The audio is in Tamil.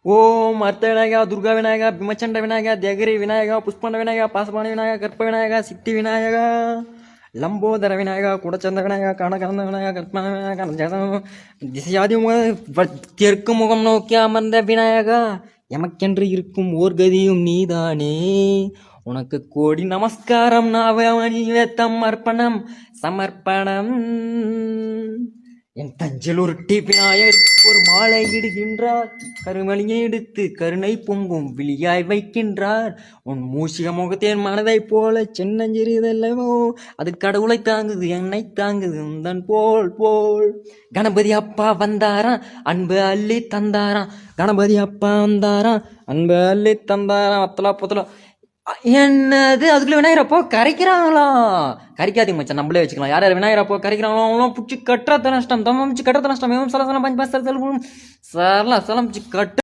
ஓம் அர்த்த விநாயகா, துர்கா விநாயகா, பிமச்சண்ட விநாயகா, தியகிரி விநாயகா, புஷ்பண்ட விநாயகா, பாசபாணி விநாயகா, கற்ப விநாயகா, சித்தி விநாயகா, லம்போதர விநாயகா, குடச்சந்த விநாயகா, கனகந்த விநாயகா, கற்பன விநாயகா, திசையாதி தெற்கு முகம் நோக்கி அமர்ந்த விநாயகா, எமக்கென்று இருக்கும் ஓர் கதியும் நீதானே. உனக்கு கோடி நமஸ்காரம், நாவமணிவேத்தம் அர்ப்பணம் சமர்ப்பணம். என் தஞ்சல் ஒரு விநாயகருக்கு ஒரு மாலை இடுகின்றார், கருமணியை எடுத்து கருணை பொங்கும் விழியாய் வைக்கின்றார். உன் மூஷிக முகத்தேன் மனதை போல சின்னஞ்சிறிதல்லவோ, அது கடவுளை தாங்குது, என்னை தாங்குது உந்தன் போல் போல். கணபதி அப்பா வந்தாராம், அன்பு அள்ளி தந்தாராம். கணபதி அப்பா வந்தாராம், அன்பு அள்ளி தந்தாராம். அத்தலா புத்தலா என்னது அதுக்குள்ள விநாயகர் அப்போ கரைக்கிறாங்களா? கரைக்காதீங்க மச்சான், நம்மளே வச்சுக்கலாம். யார் யார் விநாயகர் அப்போ கரைக்கிறாங்களோ அவங்களாம் பிடிச்சி கட்டுறது நஷ்டம், தம்ம கட்டுறது நஷ்டம். சலம் பஞ்ச சலம் சலம் கட்டு